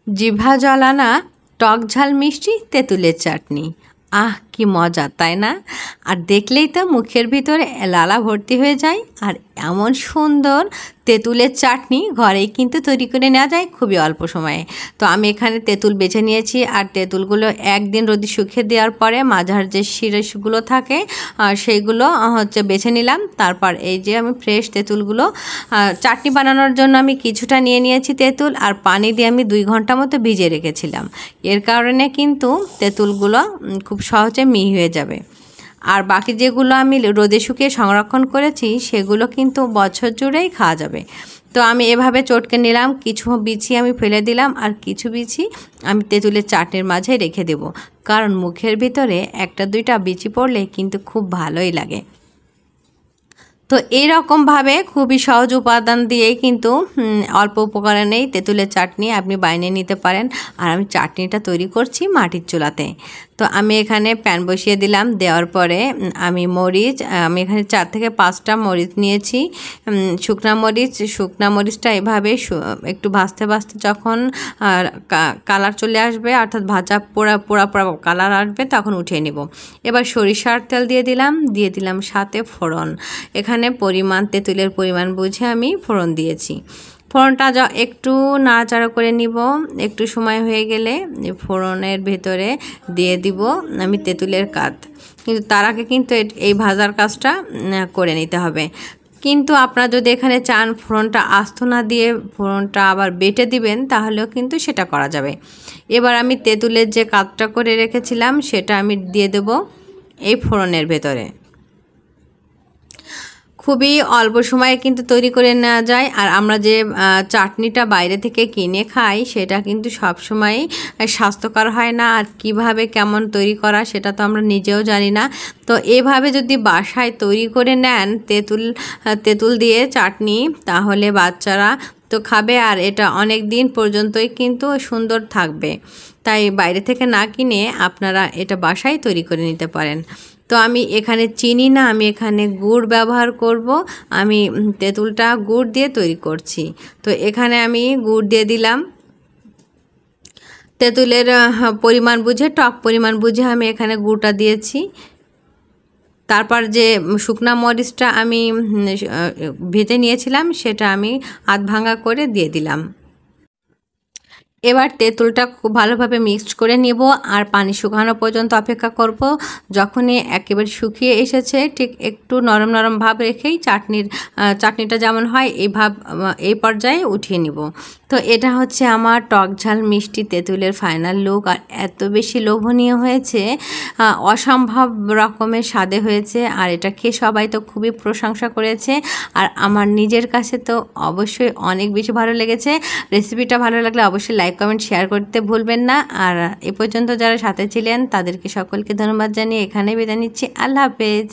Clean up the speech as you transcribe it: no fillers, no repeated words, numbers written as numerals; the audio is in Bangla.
জিভা জ্বলানা টক ঝাল মিষ্টি তেঁতুলের চাটনি। আহ কি মজা, তাই না? আর দেখলেই তো মুখের ভিতরে লালা ভর্তি হয়ে যায়। আর এমন সুন্দর তেঁতুলের চাটনি ঘরেই কিন্তু তৈরি করে নেওয়া যায় খুবই অল্প সময়ে। তো আমি এখানে তেঁতুল বেছে নিয়েছি, আর তেঁতুলগুলো একদিন রোদে শুকিয়ে দেওয়ার পরে মাঝার যে শিরশগুলো থাকে সেইগুলো বেছে নিলাম। তারপর এই যে আমি ফ্রেশ তেঁতুলগুলো চাটনি বানানোর জন্য আমি কিছুটা নিয়ে নিয়েছি তেঁতুল, আর পানি দিয়ে আমি 2 ঘন্টা মতো ভিজিয়ে রেখেছিলাম। এর কারণে কিন্তু তেঁতুলগুলো খুব সহজে মিহি হয়ে যাবে। আর বাকি যেগুলো আমি রোদে শুকিয়ে সংরক্ষণ করেছি সেগুলো কিন্তু বছর জুড়েই খাওয়া যাবে। তো আমি এভাবে চটকে নিলাম, কিছু বিচি আমি ফেলে দিলাম, আর কিছু বিচি আমি তেঁতুলের চাটনির মাঝে রেখে দেব, কারণ মুখের ভিতরে 1-2টা বিচি পড়লে কিন্তু খুব ভালোই লাগে। তো এইরকমভাবে খুবই সহজ উপাদান দিয়েই কিন্তু অল্প উপকরণেই তেঁতুলের চাটনি আপনি বানিয়ে নিতে পারেন। আর আমি চাটনিটা তৈরি করছি মাটির চুলাতে। তো আমি এখানে প্যান বসিয়ে দিলাম, দেওয়ার পরে আমি এখানে 4 থেকে 5টা মরিচ নিয়েছি, শুকনা মরিচটা এভাবে একটু ভাজতে ভাজতে যখন কালার চলে আসবে, অর্থাৎ ভাজা পোড়া পোড়া পোড়া কালার আসবে, তখন উঠিয়ে নেব। এবার সরিষার তেল দিয়ে দিলাম সাথে ফোড়ন। এখানে তেঁতুলের পরিমাণ বুঝে আমি ফোড়ন দিয়েছি। ফোড়নটা একটু নাড়াচাড়া করে নিব। একটু সময় হয়ে গেলে ফোড়নের ভেতরে দিয়ে দিব আমি তেঁতুলের কাঠ। কিন্তু তার আগে কিন্তু এই ভাজার কাজটা করে নিতে হবে। কিন্তু আপনারা যদি এখানে চান ফোড়নটা আস্ত না দিয়ে ফোড়নটা আবার বেটে দিবেন, তাহলেও কিন্তু সেটা করা যাবে। এবার আমি তেঁতুলের যে কাঠটা করে রেখেছিলাম সেটা আমি দিয়ে দেব এই ফোড়নের ভেতরে। খুবই অল্প সময়ে কিন্তু তৈরি করে নেওয়া যায়। আর আমরা যে চাটনিটা বাইরে থেকে কিনে খাই সেটা কিন্তু সব সময় স্বাস্থ্যকর হয় না। আর কিভাবে কেমন তৈরি করা সেটা তো আমরা নিজেও জানি না। তো এভাবে যদি বাসায় তৈরি করে নেন তেঁতুল দিয়ে চাটনি, তাহলে বাচ্চারা তো খাবে, আর এটা অনেক দিন পর্যন্তই কিন্তু সুন্দর থাকবে। তাই বাইরে থেকে না কিনে আপনারা এটা বাসায় তৈরি করে নিতে পারেন। তো আমি এখানে চিনি না, আমি এখানে গুড় ব্যবহার করব। আমি তেঁতুলটা গুড় দিয়ে তৈরি করছি। তো এখানে আমি গুড় দিয়ে দিলাম। তেঁতুলের পরিমাণ বুঝে, টক পরিমাণ বুঝে আমি এখানে গুড়টা দিয়েছি। তারপর যে শুকনা মরিচটা আমি ভেজে নিয়েছিলাম সেটা আমি আধ ভাঙা করে দিয়ে দিলাম। এবার তেঁতুলটা খুব ভালোভাবে মিক্সড করে নেব, আর পানি শুকানো পর্যন্ত অপেক্ষা করব। যখনই একেবারে শুকিয়ে এসেছে, ঠিক একটু নরম নরম ভাব রেখেই চাটনিটা যেমন হয় এই পর্যায়ে উঠিয়ে নিব। তো এটা হচ্ছে আমার টক ঝাল মিষ্টি তেঁতুলের ফাইনাল লুক। আর এত বেশি লোভনীয় হয়েছে, অসম্ভব রকমের স্বাদে হয়েছে। আর এটা খেয়ে সবাই তো খুবই প্রশংসা করেছে, আর আমার নিজের কাছে তো অবশ্যই অনেক বেশি ভালো লেগেছে। রেসিপিটা ভালো লাগলে অবশ্যই লাইক কমেন্ট শেয়ার করতে ভুলবেন না। আর এ পর্যন্ত যারা সাথে ছিলেন তাদেরকে সকলকে ধন্যবাদ জানিয়ে এখানে বিদায় নিচ্ছি। আল্লাহ হাফেজ।